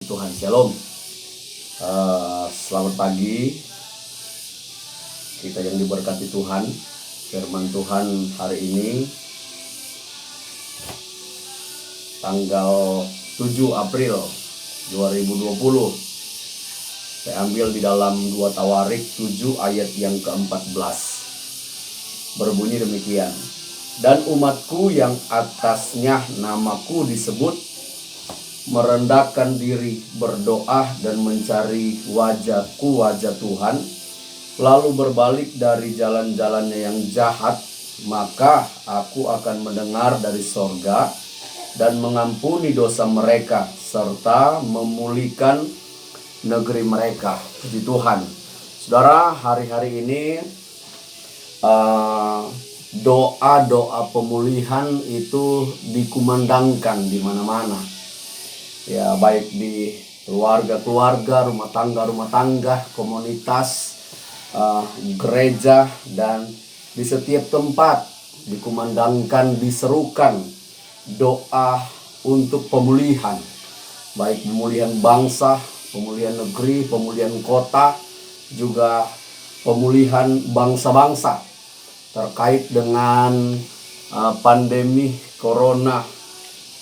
Tuhan. Shalom. Selamat pagi kita yang diberkati Tuhan. Firman Tuhan hari ini tanggal 7 April 2020. Saya ambil di dalam 2 Tawarik 7 ayat yang ke-14. Berbunyi demikian. Dan umatku yang atasnya namaku disebut merendahkan diri, berdoa dan mencari wajahku, wajah Tuhan, lalu berbalik dari jalan-jalannya yang jahat, maka aku akan mendengar dari sorga dan mengampuni dosa mereka serta memulihkan negeri mereka. Puji Tuhan. Saudara, hari-hari ini doa-doa pemulihan itu dikumandangkan di mana-mana. Ya, baik di keluarga-keluarga, rumah tangga, komunitas, gereja, dan di setiap tempat dikumandangkan, diserukan doa untuk pemulihan. Baik pemulihan bangsa, pemulihan negeri, pemulihan kota, juga pemulihan bangsa-bangsa terkait dengan pandemi corona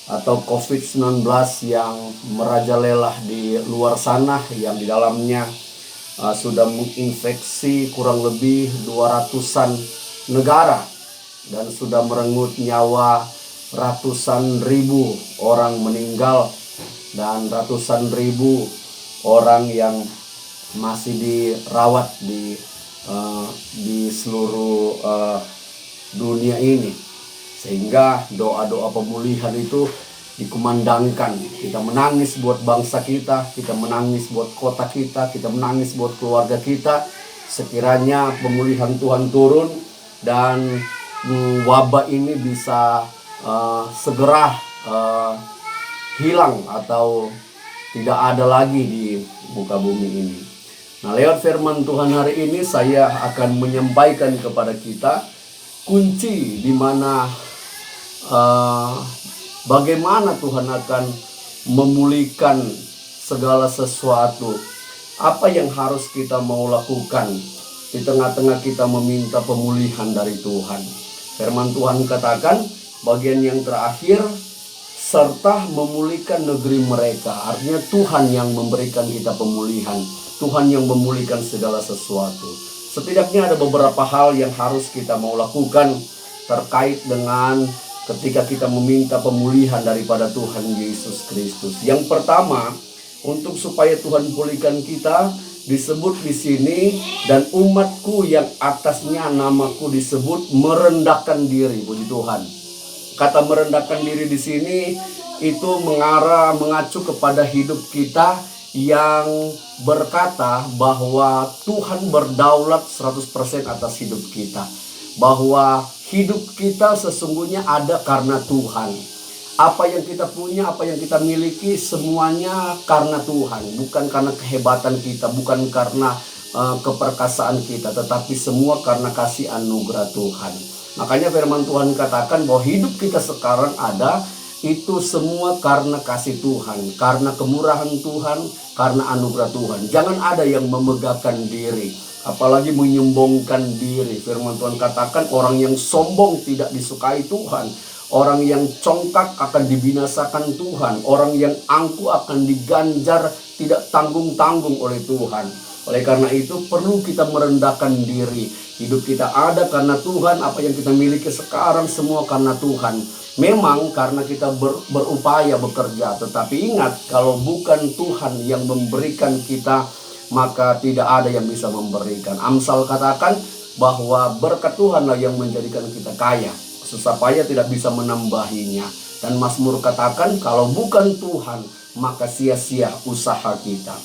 atau COVID-19 yang merajalela di luar sana, yang di dalamnya sudah menginfeksi kurang lebih 200-an negara dan sudah merenggut nyawa ratusan ribu orang meninggal dan ratusan ribu orang yang masih dirawat di seluruh dunia ini. Sehingga doa-doa pemulihan itu dikumandangkan. Kita menangis buat bangsa kita menangis buat kota kita menangis buat keluarga kita. Sekiranya pemulihan Tuhan turun dan wabah ini bisa segera hilang atau tidak ada lagi di muka bumi ini. Nah, lewat firman Tuhan hari ini saya akan menyampaikan kepada kita kunci di mana bagaimana Tuhan akan memulihkan segala sesuatu. Apa yang harus kita mau lakukan di tengah-tengah kita meminta pemulihan dari Tuhan. Firman Tuhan katakan bagian yang terakhir, serta memulihkan negeri mereka. Artinya Tuhan yang memberikan kita pemulihan, Tuhan yang memulihkan segala sesuatu. Setidaknya ada beberapa hal yang harus kita mau lakukan terkait dengan ketika kita meminta pemulihan daripada Tuhan Yesus Kristus. Yang pertama, untuk supaya Tuhan pulihkan kita, disebut di sini, dan umatku yang atasnya namaku disebut merendahkan diri. Puji Tuhan. Kata merendahkan diri di sini itu mengacu kepada hidup kita yang berkata bahwa Tuhan berdaulat 100% atas hidup kita. Bahwa hidup kita sesungguhnya ada karena Tuhan. Apa yang kita punya, apa yang kita miliki, semuanya karena Tuhan. Bukan karena kehebatan kita, bukan karena keperkasaan kita, tetapi semua karena kasih anugerah Tuhan. Makanya firman Tuhan katakan bahwa hidup kita sekarang ada, itu semua karena kasih Tuhan, karena kemurahan Tuhan, karena anugerah Tuhan. Jangan ada yang memegahkan diri, apalagi menyombongkan diri. Firman Tuhan katakan orang yang sombong tidak disukai Tuhan. Orang yang congkak akan dibinasakan Tuhan. Orang yang angkuh akan diganjar tidak tanggung-tanggung oleh Tuhan. Oleh karena itu perlu kita merendahkan diri. Hidup kita ada karena Tuhan. Apa yang kita miliki sekarang semua karena Tuhan. Memang karena kita berupaya bekerja. Tetapi ingat, kalau bukan Tuhan yang memberikan kita, maka tidak ada yang bisa memberikan. Amsal katakan bahwa berkat Tuhanlah yang menjadikan kita kaya, susah payah tidak bisa menambahinya. Dan Mazmur katakan kalau bukan Tuhan, maka sia-sia usaha kita.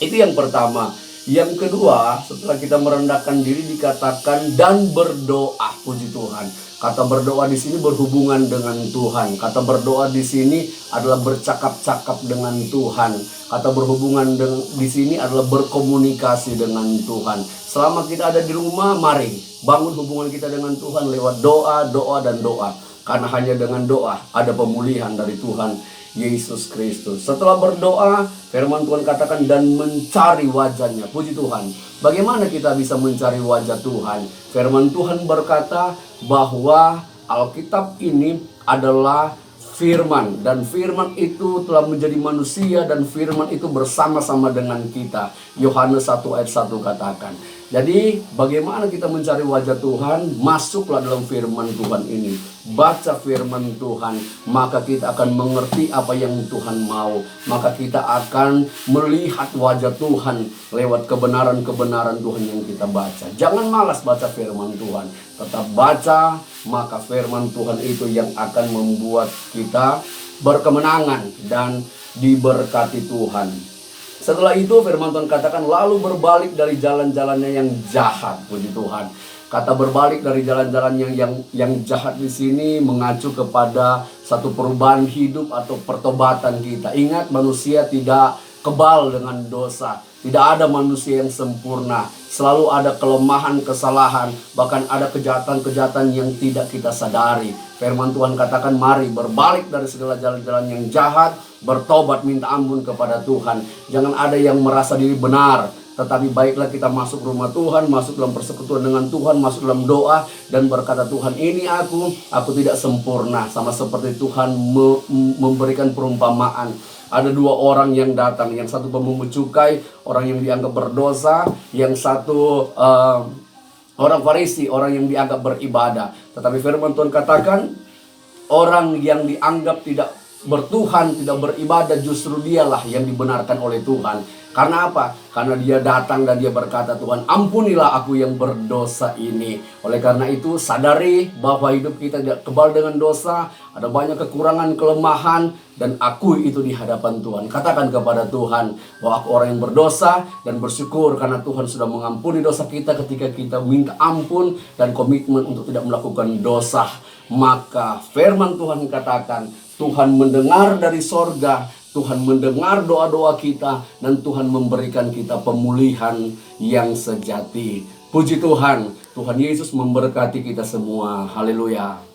Itu yang pertama. Yang kedua, setelah kita merendahkan diri dikatakan dan berdoa. Puji Tuhan. Kata berdoa di sini berhubungan dengan Tuhan. Kata berdoa di sini adalah bercakap-cakap dengan Tuhan. Kata berhubungan di sini adalah berkomunikasi dengan Tuhan. Selama kita ada di rumah, mari bangun hubungan kita dengan Tuhan lewat doa, doa, dan doa. Karena hanya dengan doa ada pemulihan dari Tuhan Yesus Kristus. Setelah berdoa, firman Tuhan katakan dan mencari wajahnya. Puji Tuhan. Bagaimana kita bisa mencari wajah Tuhan? Firman Tuhan berkata bahwa Alkitab ini adalah firman, dan firman itu telah menjadi manusia, dan firman itu bersama-sama dengan kita. Yohanes 1 ayat 1 katakan. Jadi bagaimana kita mencari wajah Tuhan? Masuklah dalam firman Tuhan ini. Baca firman Tuhan, maka kita akan mengerti apa yang Tuhan mau. Maka kita akan melihat wajah Tuhan lewat kebenaran-kebenaran Tuhan yang kita baca. Jangan malas baca firman Tuhan. Tetap baca, maka firman Tuhan itu yang akan membuat kita berkemenangan dan diberkati Tuhan. Setelah itu firman Tuhan katakan lalu berbalik dari jalan-jalannya yang jahat. Puji Tuhan. Kata berbalik dari jalan-jalan yang jahat di sini mengacu kepada satu perubahan hidup atau pertobatan kita. Ingat, manusia tidak kebal dengan dosa. Tidak ada manusia yang sempurna. Selalu ada kelemahan, kesalahan, bahkan ada kejahatan-kejahatan yang tidak kita sadari. Firman Tuhan katakan mari berbalik dari segala jalan-jalan yang jahat, bertobat minta ampun kepada Tuhan. Jangan ada yang merasa diri benar, tetapi baiklah kita masuk rumah Tuhan, masuk dalam persekutuan dengan Tuhan, masuk dalam doa dan berkata, Tuhan ini aku tidak sempurna. Sama seperti Tuhan memberikan perumpamaan. Ada dua orang yang datang, yang satu pemungut cukai, orang yang dianggap berdosa, yang satu orang Farisi, orang yang dianggap beribadah. Tetapi firman Tuhan katakan, orang yang dianggap tidak bertuhan, tidak beribadah, justru dialah yang dibenarkan oleh Tuhan. Karena apa? Karena dia datang dan dia berkata, Tuhan ampunilah aku yang berdosa ini. Oleh karena itu sadari bahwa hidup kita tidak kebal dengan dosa. Ada banyak kekurangan, kelemahan, dan akui itu di hadapan Tuhan. Katakan kepada Tuhan bahwa aku orang yang berdosa, dan bersyukur karena Tuhan sudah mengampuni dosa kita ketika kita minta ampun dan komitmen untuk tidak melakukan dosa. Maka firman Tuhan katakan, Tuhan mendengar dari sorga, Tuhan mendengar doa-doa kita, dan Tuhan memberikan kita pemulihan yang sejati. Puji Tuhan, Tuhan Yesus memberkati kita semua. Haleluya.